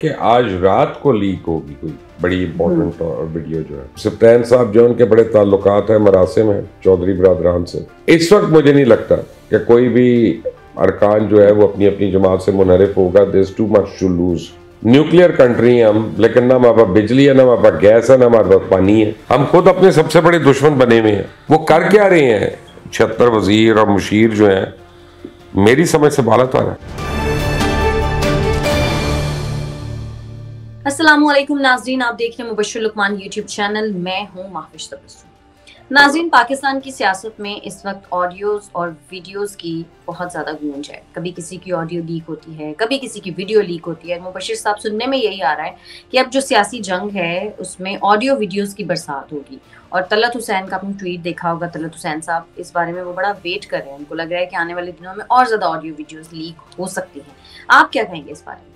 कि आज रात को लीक होगी कोई बड़ी इंपॉर्टेंट वीडियो जो है। सप्तान साहब जो उनके बड़े ताल्लुकात है मरासिम है चौधरी बरादरान से। इस वक्त मुझे नहीं लगता कि कोई भी अरकान जो है वो अपनी अपनी जमात से मुनहरिफ होगा। There is too much to lose. Nuclear country है हम, लेकिन ना हमारे पास बिजली है, ना हमारे पास गैस है, ना हमारे पास पानी है। हम खुद अपने सबसे बड़े दुश्मन बने हुए हैं। वो कर क्या रहे हैं 76 वजीर और मुशीर जो है, मेरी समझ से बाला तार है। अस्सलामुअलैकुम नाज़रीन, आप देख रहे हैं मुबश्शिर लुकमान यूट्यूब चैनल। मैं हूं महविश तबस्सुम। नाज़रीन, पाकिस्तान की सियासत में इस वक्त ऑडियोज़ और वीडियोज़ की बहुत ज़्यादा गूंज है। कभी किसी की ऑडियो लीक होती है, कभी किसी की वीडियो लीक होती है। मुबश्शिर साहब, सुनने में यही आ रहा है कि अब जो सियासी जंग है उसमें ऑडियो वीडियोज़ की बरसात होगी। और तलत हुसैन का आपने ट्वीट देखा होगा। तलत हुसैन साहब इस बारे में वो बड़ा वेट कर रहे हैं। उनको लग रहा है कि आने वाले दिनों में और ज़्यादा ऑडियो वीडियोज़ लीक हो सकती हैं। आप क्या कहेंगे इस बारे में?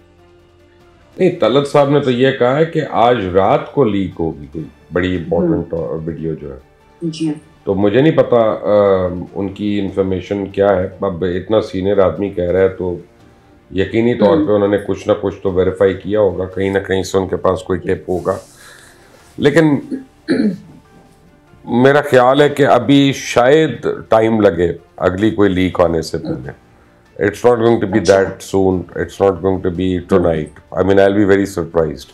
नहीं, तलत साहब ने तो ये कहा है कि आज रात को लीक होगी कोई बड़ी इंपॉर्टेंट वीडियो जो है। जी। तो मुझे नहीं पता उनकी इंफॉर्मेशन क्या है। अब इतना सीनियर आदमी कह रहा है तो यकीनी तौर पे उन्होंने कुछ ना कुछ तो वेरीफाई किया होगा, कहीं ना कहीं से उनके पास कोई टिप होगा। लेकिन मेरा ख्याल है कि अभी शायद टाइम लगे अगली कोई लीक आने से पहले। It's not going to be that soon. It's not going to be tonight. I mean, I'll be very surprised.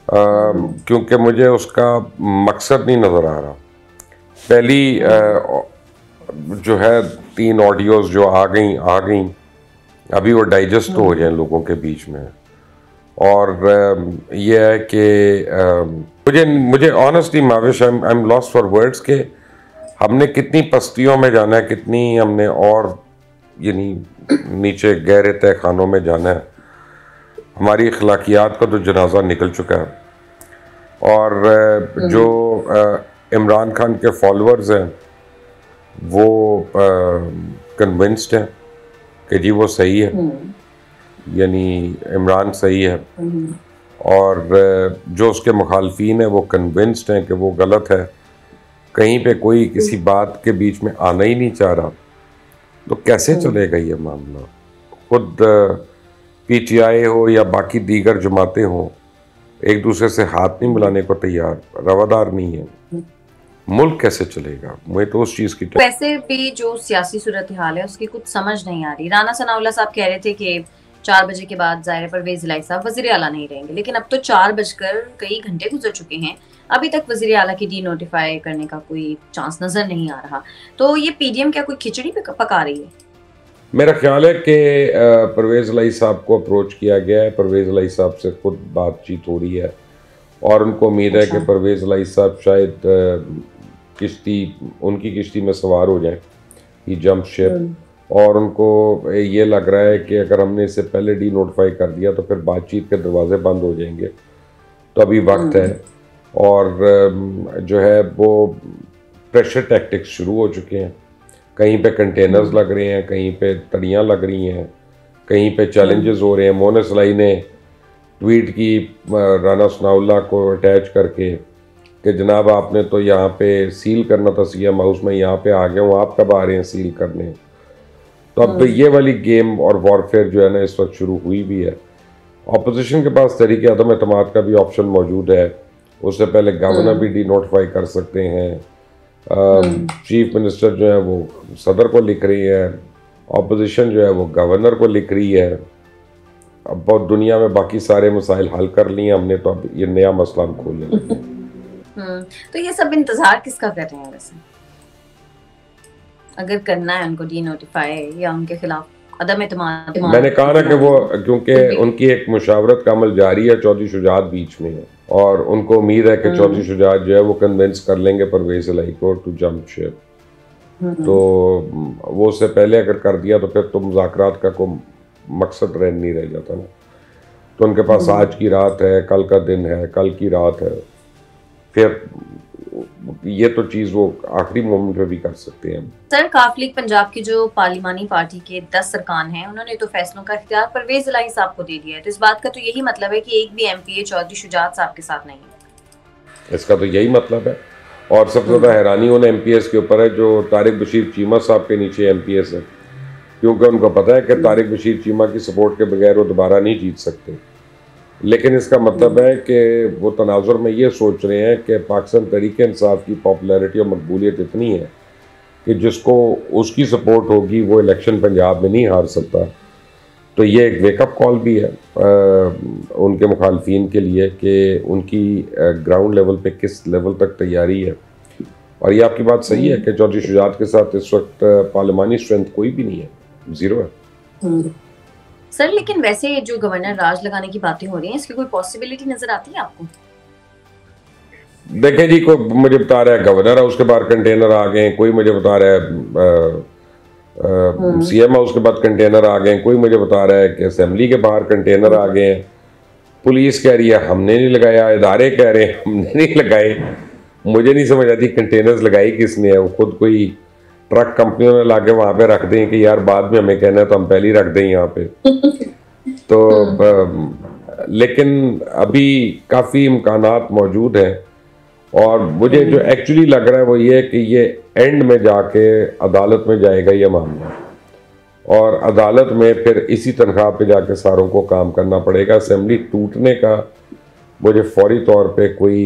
क्योंकि मुझे उसका मकसद नहीं नज़र आ रहा। पहली जो है 3 ऑडियोज़ जो आ गई अभी वो डाइजेस्ट हो जाए लोगों के बीच में। और ये है कि मुझे honestly Mavish I am lost for words के हमने कितनी पस्तियों में जाना है, कितनी हमने और यानी नीचे गहरे तह खानों में जाना है। हमारी अखलाकियात का तो जनाजा निकल चुका है। और जो इमरान खान के फॉलोअर्स हैं वो कन्विंस्ड हैं कि जी वो सही है, यानी इमरान सही है। और जो उसके मुखालफीन हैं वो कन्विंस्ड हैं कि वो गलत है। कहीं पे कोई किसी बात के बीच में आना ही नहीं चाह रहा। तो कैसे चलेगा ये मामला? खुद पीटीआई हो या बाकी दीगर जमातें हों, एक दूसरे से हाथ नहीं मिलाने को तैयार, रवादार नहीं है। मुल्क कैसे चलेगा? मुझे तो उस चीज़ की वैसे भी जो सियासी सूरत हाल है उसकी कुछ समझ नहीं आ रही। राना सनाउल्लाह साहब कह रहे थे कि 4 बजे के बाद ज़ाहिर परवेज़ इलाही साहब वज़ीर आला नहीं रहेंगे, लेकिन अब तो 4 बजकर कई घंटे गुजर चुके हैं। अभी तक वज़ीर आला की डी नोटिफाई करने का कोई चांस नज़र नहीं आ रहा। तो ये पीडीएम क्या कोई खिचड़ी पे पका रही है? मेरा ख्याल है कि परवेज़ इलाही साहब को अप्रोच किया गया है। परवेज़ इलाही साहब से खुद बातचीत हो रही है और उनको उम्मीद है कि परवेज़ इलाही साहब शायद उनकी किश्ती में सवार हो जाए, ही जंप शिप। और उनको ये लग रहा है कि अगर हमने इससे पहले डी नोटिफाई कर दिया तो फिर बातचीत के दरवाजे बंद हो जाएंगे। तो अभी वक्त है। और जो है वो प्रेशर टैक्टिक्स शुरू हो चुके हैं। कहीं पे कंटेनर्स लग रहे हैं, कहीं पे तड़ियाँ लग रही हैं, कहीं पे चैलेंजेस हो रहे हैं। मोहन इलाही ने ट्वीट की राना सनाउल्लाह को अटैच करके कि जनाब आपने तो यहाँ पे सील करना था सीएम हाउस में, यहाँ पे आ गया हूँ, आप कब आ रहे हैं सील करने? तो अब ये वाली गेम और वॉरफेयर जो है ना इस वक्त शुरू हुई भी है। ऑपोजिशन के पास तरीके अदम एतमाद का भी ऑप्शन मौजूद है। उससे पहले गवर्नर भी डी नोटिफाई कर सकते हैं। चीफ मिनिस्टर जो है वो सदर को लिख रही है, ऑपोजिशन जो है वो गवर्नर को लिख रही है। अब बहुत दुनिया में बाकी सारे मसाइल हल कर लिए हमने, तो अब ये नया मसला हम खोलने लगे। तो ये सब इंतजार किसका कर रहे हैं वैसे? अगर करना है उनको डी नोटिफाई या उनके खिलाफ अदम एतमाद, मैंने कहा ना कि वो क्योंकि उनकी एक मुशावरत का अमल जारी है, चौधरी शुजात बीच में है और उनको उम्मीद है कि चौधरी शुजात जो है वो कन्विंस कर लेंगे परवेज़ इलाही को टू जंप शिप। तो वो उससे पहले अगर कर दिया तो फिर तो मुज़ाकरात का कोई मकसद नहीं रह जाता ना। तो उनके पास आज की रात है, कल का दिन है, कल की रात है। फिर ये तो चीज़ वो आखिरी मोमेंट पे भी कर सकते हैं। सर, काफ लीग पंजाब की जो पार्लिमानी पार्टी के 10 अरकान हैं, उन्होंने तो फैसलों का इख्तियार परवेज़ इलाही साहब को दे दिया है। तो इस बात का तो यही मतलब है कि एक भी एमपीए चौधरी शुजात साहब के साथ नहीं है। इसका तो यही मतलब है। और सबसे ज़्यादा हैरानी उन एमपीएस के ऊपर है जो तारिक बशीर चीमा साहब के नीचे एमपीएस है, क्योंकि उनको पता है कि तारिक बशीर चीमा की सपोर्ट के बगैर वो दोबारा नहीं जीत सकते। लेकिन इसका मतलब है कि वो तनाजुर में ये सोच रहे हैं कि पाकिस्तान तहरीक इंसाफ की पॉपुलैरिटी और मकबूलियत इतनी है कि जिसको उसकी सपोर्ट होगी वो इलेक्शन पंजाब में नहीं हार सकता। तो ये एक वेकअप कॉल भी है उनके मुखालफिन के लिए कि उनकी ग्राउंड लेवल पे किस लेवल तक तैयारी है। और ये आपकी बात सही है कि चौधरी शुजात के साथ इस वक्त पार्लिमानी स्ट्रेंथ कोई भी नहीं है, ज़ीरो है। सर लेकिन वैसे जो गवर्नर राज लगाने की बातें हो रही हैं, इसकी कोई पॉसिबिलिटी नजर आती है आपको? देखें जी, कोई मुझे बता रहा है गवर्नर हाउस के बाहर कंटेनर आ गए, कोई मुझे बता रहा है सीएम हाउस के बाद कंटेनर आ गए, कोई मुझे बता रहा है कि असेंबली के बाहर कंटेनर आ गए हैं। पुलिस कह रही है हमने नहीं लगाया, इदारे कह रहे हैं हमने नहीं लगाए। मुझे नहीं समझ आती कंटेनर्स लगाई किसने है। वो खुद कोई ट्रक कंपनियों ने लाके वहां पे रख दें कि यार बाद में हमें कहना है तो हम पहले ही रख दें यहाँ पे। तो लेकिन अभी काफ़ी इम्कानात मौजूद हैं और मुझे जो एक्चुअली लग रहा है वो ये है कि ये एंड में जाके अदालत में जाएगा ये मामला, और अदालत में फिर इसी तनख्वाह पे जाके सारों को काम करना पड़ेगा। असेंबली टूटने का मुझे फौरी तौर पे कोई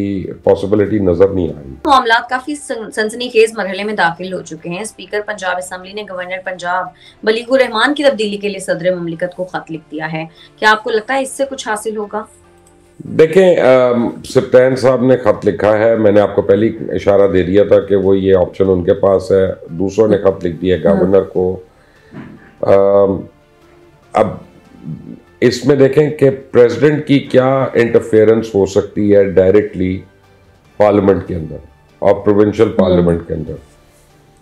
पॉसिबिलिटी नजर नहीं आ रही। मामला काफी सनसनीखेज मरहले में दाखिल हो चुके हैं। स्पीकर पंजाब असेंबली ने गवर्नर पंजाब बलीगुर रहमान की तब्दीली के लिए सदर मुमलिकत को खत लिख दिया है। क्या आपको लगता है इससे कुछ हासिल होगा? देखें, सप्तान साहब ने खत लिखा है, मैंने आपको पहले इशारा दे दिया था कि वो ये ऑप्शन उनके पास है। दूसरों ने खत लिख दिया गवर्नर को। अब इसमें देखें कि प्रेसिडेंट की क्या इंटरफेरेंस हो सकती है डायरेक्टली पार्लियामेंट के अंदर और प्रोविंशियल पार्लियामेंट के अंदर।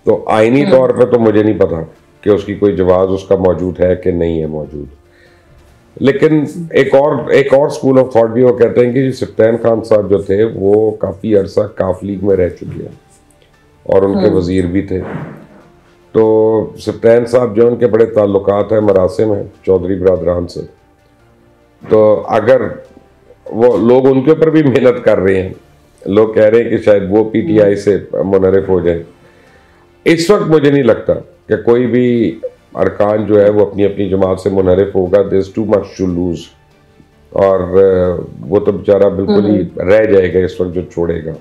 तो आईनी तौर पे तो मुझे नहीं पता कि उसकी कोई जवाब उसका मौजूद है कि नहीं है मौजूद। लेकिन एक और स्कूल ऑफ थॉट भी वो कहते हैं कि सप्तान खान साहब जो थे वो काफ़ी अरसा काफ लीग में रह चुके हैं और उनके वजीर भी थे। तो सप्तान साहब जो उनके बड़े ताल्लुकात हैं मरासिम हैं चौधरी बरादरान से, तो अगर वो लोग उनके ऊपर भी मेहनत कर रहे हैं, लोग कह रहे हैं कि शायद वो पीटीआई से मुनहरिफ हो जाए। इस वक्त मुझे नहीं लगता कि कोई भी अरकान जो है वो अपनी अपनी जमात से मुनहरिफ होगा। There is too much to lose, और वो तो बेचारा बिल्कुल ही रह जाएगा इस वक्त जो छोड़ेगा।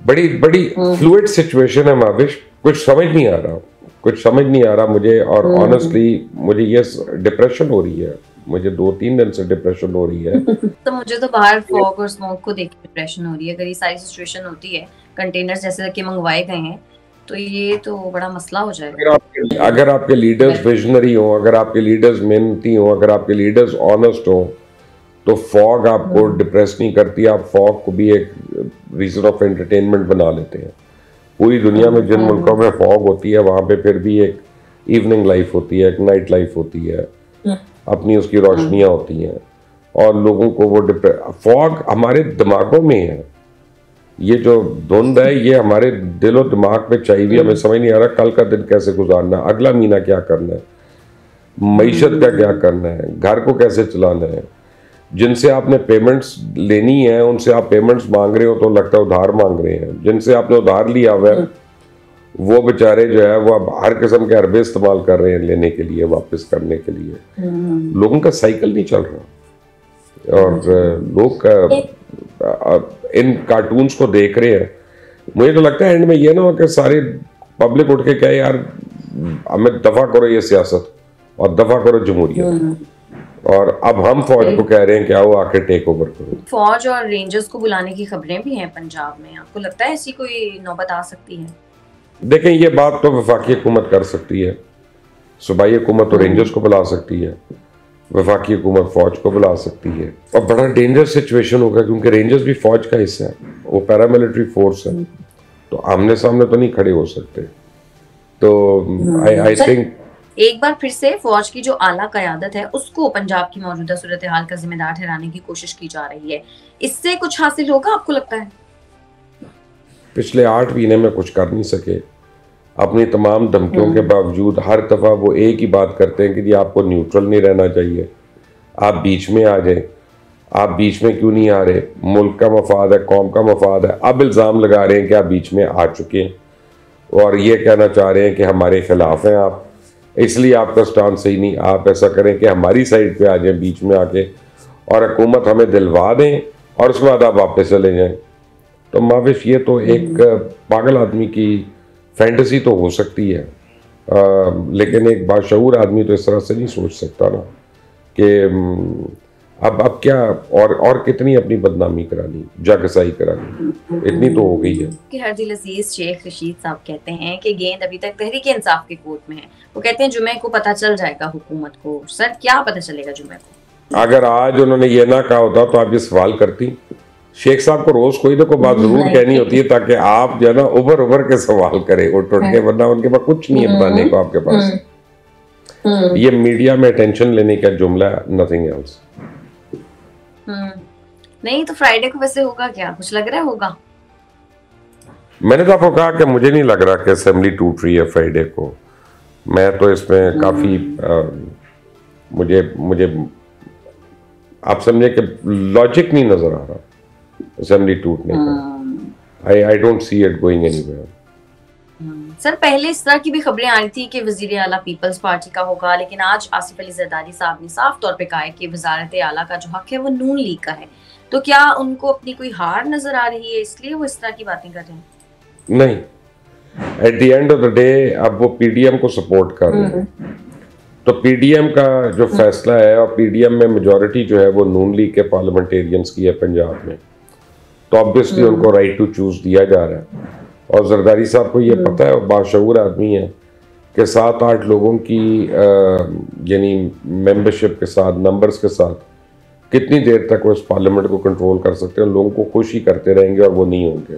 बड़ी बड़ी फ्लूइड सिचुएशन है माविश, कुछ समझ नहीं आ रहा मुझे। और ऑनेस्टली मुझे ये डिप्रेशन हो रही है, मुझे 2-3 दिन से डिप्रेशन हो रही है। तो मुझे तो बाहर फॉग और स्मोक को देख के डिप्रेशन हो रही है। अगर ये सारी सिचुएशन होती है, कंटेनर्स जैसे कि मंगवाए गए हैं, तो ये तो बड़ा मसला हो जाएगा। अगर आपके लीडर्स विजनरी हो, अगर आपके लीडर्स मेहनती हो, अगर आपके लीडर्स ऑनेस्ट हो, तो फॉग आपको डिप्रेस नहीं करती। आप फॉग को भी एक रीजन ऑफ एंटरटेनमेंट बना लेते हैं। पूरी दुनिया में जिन मुल्कों में फॉग होती है वहाँ पे फिर भी एक इवनिंग लाइफ होती है, एक नाइट लाइफ होती है, अपनी उसकी रोशनियाँ होती हैं और लोगों को वो फॉग हमारे दिमागों में है। ये जो धुंध है ये हमारे दिलो दिमाग पे चाहिए हुई, हमें समझ नहीं आ रहा कल का दिन कैसे गुजारना, अगला महीना क्या करना है, मईशत का क्या करना है, घर को कैसे चलाना है। जिनसे आपने पेमेंट्स लेनी है उनसे आप पेमेंट्स मांग रहे हो तो लगता है उधार मांग रहे हैं। जिनसे आपने उधार लिया हुआ है वो बेचारे जो है वो अब हर किस्म के अरबे इस्तेमाल कर रहे हैं लेने के लिए, वापस करने के लिए। लोगों का साइकिल नहीं चल रहा और लोग इन कार्टून्स को देख रहे हैं। मुझे तो लगता है एंड में ये ना हो कि सारी पब्लिक उठ के कहे यार हमें दफा करो ये सियासत और दफा करो जमहूरियत, और अब हम फौज को कह रहे हैं कि आओ आके टेक ओवर करो। फौज और रेंजर्स को बुलाने की खबरें भी हैं पंजाब में, आपको लगता है ऐसी कोई नौबत आ सकती है? देखें, ये बात तो वफाकी हुकूमत कर सकती है, सूबाई हुकूमत तो रेंजर्स को बुला सकती है, वफाकी हुकूमत फौज को बुला सकती है। और बड़ा डेंजर सिचुएशन होगा क्योंकि रेंजर्स भी फौज का हिस्सा है, वो पैरामिलिट्री फोर्स है, तो आमने सामने तो नहीं खड़े हो सकते। तो आई थिंक एक बार फिर से फौज की जो आला क़यादत है उसको पंजाब की मौजूदा सूरत हाल का जिम्मेदार ठहराने की कोशिश की जा रही है। इससे कुछ हासिल होगा आपको लगता है? पिछले 8 महीने में कुछ कर नहीं सके। अपनी तमाम धमकियों के बावजूद हर दफ़ा वो एक ही बात करते हैं कि जी आपको न्यूट्रल नहीं रहना चाहिए, आप बीच में आ जाए। आप बीच में क्यों नहीं आ रहे? मुल्क का मफाद है, कौम का मफाद है। अब इल्ज़ाम लगा रहे हैं कि आप बीच में आ चुके हैं और ये कहना चाह रहे हैं कि हमारे खिलाफ हैं आप, इसलिए आपका स्टांस सही नहीं। आप ऐसा करें कि हमारी साइड पे आ जाएं बीच में आके और हुकूमत हमें दिलवा दें और उसके बाद आप वापस चले जाएं। तो माविश ये तो एक पागल आदमी की फैंटेसी तो हो सकती है, लेकिन एक बाशऊर आदमी तो इस तरह से नहीं सोच सकता ना कि अब क्या और कितनी अपनी बदनामी करानी, जागसाई करानी, इतनी तो हो गई है कि हर दिल अजीज शेख रशीद साहब कहते हैं कि गेंद अभी तक तहरीक इंसाफ के कोर्ट में है। वो कहते हैं जुमे को पता चल जाएगा हुकूमत को। सर क्या पता चलेगा जुमे को? अगर आज उन्होंने ये ना कहा होता तो आप ये सवाल करती। शेख साहब को रोज कोई ना कोई बात जरूर कहनी होती है ताकि आप जो है ना उभर के सवाल करें उठ के, वरना उनके पास कुछ नहीं है बताने को आपके पास। ये मीडिया में अटेंशन लेने का जुमला, नथिंग एल्स। नहीं तो फ्राइडे को वैसे होगा क्या, कुछ लग रहा है होगा? मैंने तो आपको कहा कि मुझे नहीं लग रहा कि असेंबली टूट रही है फ्राइडे को। मैं तो इसमें काफी मुझे आप समझे कि लॉजिक नहीं नजर आ रहा असेंबली टूटने का। I don't see it going anywhere. Sir पहले इस तरह की भी खबरें आ रही थी कि वजीर आला पीपल्स पार्टी का होगा, लेकिन आज आसिफ अली जरदारी साहब ने साफ तौर पे कहा है कि वजारत आला का जो हक है वो नून लीग का है। तो क्या उनको अपनी कोई हार नजर आ रही है इसलिए वो इस तरह की बातें कर रहे हैं? नहीं, at the end of the day अब वो पीडीएम को सपोर्ट कर रहे हैं, तो पीडीएम का जो फैसला है, और पीडीएम में मेजॉरिटी जो है वो नून लीग के पार्लियामेंटेरियंस की है पंजाब में, तो ऑब्वियसली उनको राइट टू चूज दिया जा रहा है। और जरदारी साहब को ये पता है, बाशऊर आदमी है, कि 7-8 लोगों की यानी मेंबरशिप के साथ, नंबर्स के साथ कितनी देर तक वो इस पार्लियामेंट को कंट्रोल कर सकते हैं। लोगों को खुश ही करते रहेंगे और वो नहीं होंगे।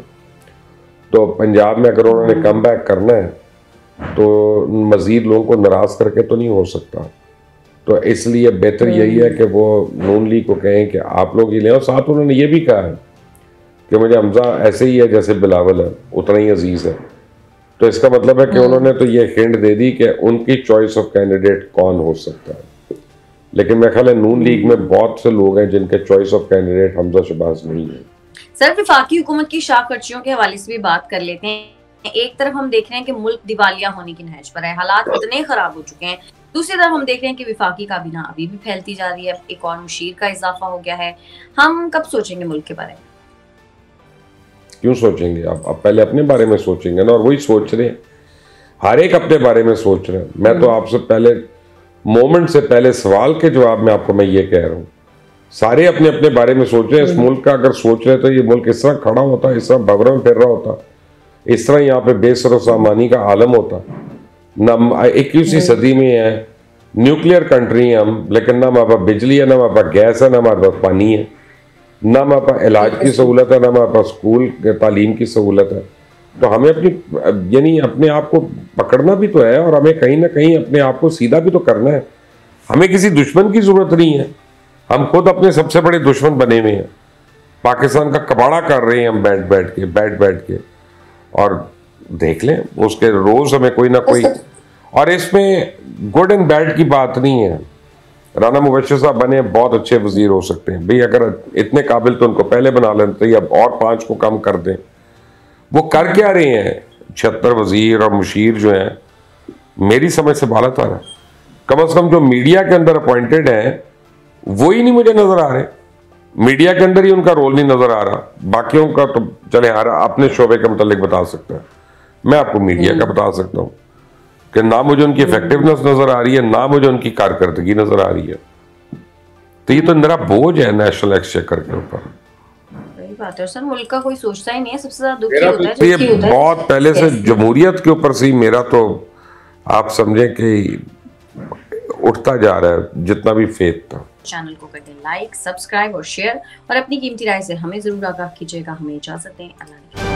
तो पंजाब में अगर उन्होंने कम बैक करना है तो मजीद लोगों को नाराज करके तो नहीं हो सकता। तो इसलिए बेहतर यही है कि वो नून लीग को कहें कि आप लोग ये लें। और साथ उन्होंने ये भी कहा है कि मुझे हमजा ऐसे ही है जैसे बिलावल है, उतना ही अजीज है। तो इसका मतलब है कि उन्होंने तो ये हिंट दे दी कि उनकी चॉइस ऑफ कैंडिडेट कौन हो सकता है। लेकिन मेरा ख्याल है नून लीग में बहुत से लोग हैं जिनके choice of candidate Hamza Shahbaz नहीं है। सर वफाकी हुकूमत की शाख खर्चियों के हवाले से भी बात कर लेते हैं। एक तरफ हम देख रहे हैं कि मुल्क दिवालिया होने की नहज पर है, हालात इतने खराब हो चुके हैं। दूसरी तरफ हम देख रहे हैं कि वफाकी काबीना अभी भी फैलती जा रही है, एक और मुशीर का इजाफा हो गया है। हम कब सोचेंगे मुल्क के बारे में? क्यों सोचेंगे? अब पहले अपने बारे में सोचेंगे ना, और वही सोच रहे हैं, हर एक अपने बारे में सोच रहे हैं। मैं तो आपसे पहले मोमेंट से पहले सवाल के जवाब में आपको मैं ये कह रहा हूँ, सारे अपने अपने बारे में सोच रहे हैं। इस मुल्क का अगर सोच रहे तो ये मुल्क इस तरह खड़ा होता, इस तरह भवरों में फिर रहा होता, इस तरह यहाँ पे बेसर सामानी का आलम होता ना। 21वीं सदी में है, न्यूक्लियर कंट्री है हम, लेकिन ना हमारे पास बिजली है, ना हमारे पास गैस है, ना हमारे पास पानी है, ना हमारे पास इलाज की सहूलत है, ना हमारे पास स्कूल तालीम की सहूलत है। तो हमें अपनी यानी अपने आप को पकड़ना भी तो है, और हमें कहीं ना कहीं अपने आप को सीधा भी तो करना है। हमें किसी दुश्मन की जरूरत नहीं है, हम खुद अपने सबसे बड़े दुश्मन बने हुए हैं। पाकिस्तान का कबाड़ा कर रहे हैं हम बैठ के और देख लें उसके रोज हमें कोई ना कोई। और इसमें गुड एंड बैड की बात नहीं है। राना मुबश्शिर साहब बने बहुत अच्छे वजीर हो सकते हैं भाई, अगर इतने काबिल तो उनको पहले बना लेते, अब और 5 को कम कर दें। वो कर क्या रहे हैं? 76 वजीर और मुशीर जो हैं, मेरी समझ से बाला तार है। कम से कम जो मीडिया के अंदर अपॉइंटेड हैं वो ही नहीं मुझे नजर आ रहे। मीडिया के अंदर ही उनका रोल नहीं नजर आ रहा। बाकियों का तो चले अपने शोबे के मुतालिक बता सकते हैं, मैं आपको मीडिया का बता सकता हूँ कि ना मुझे उनकी इफेक्टिवनेस नजर आ रही है, ना मुझे उनकी कारकर्दगी नजर आ रही है। तो ये तो मेरा बोझ है नेशनल एक्सचेकर के ऊपर। सही बात है सर, मुल्क का कोई सोचता ही नहीं है। सबसे ज्यादा दुखी होता है ये बहुत पहले से जमहूरियत के ऊपर से मेरा तो आप समझे कि उठता जा रहा है जितना भी फेथ था। चैनल को कर दें लाइक, सब्सक्राइब और शेयर, और अपनी कीमती राय से हमें जरूर आगाह कीजिएगा। हमें इजाजत दें। अल्लाह।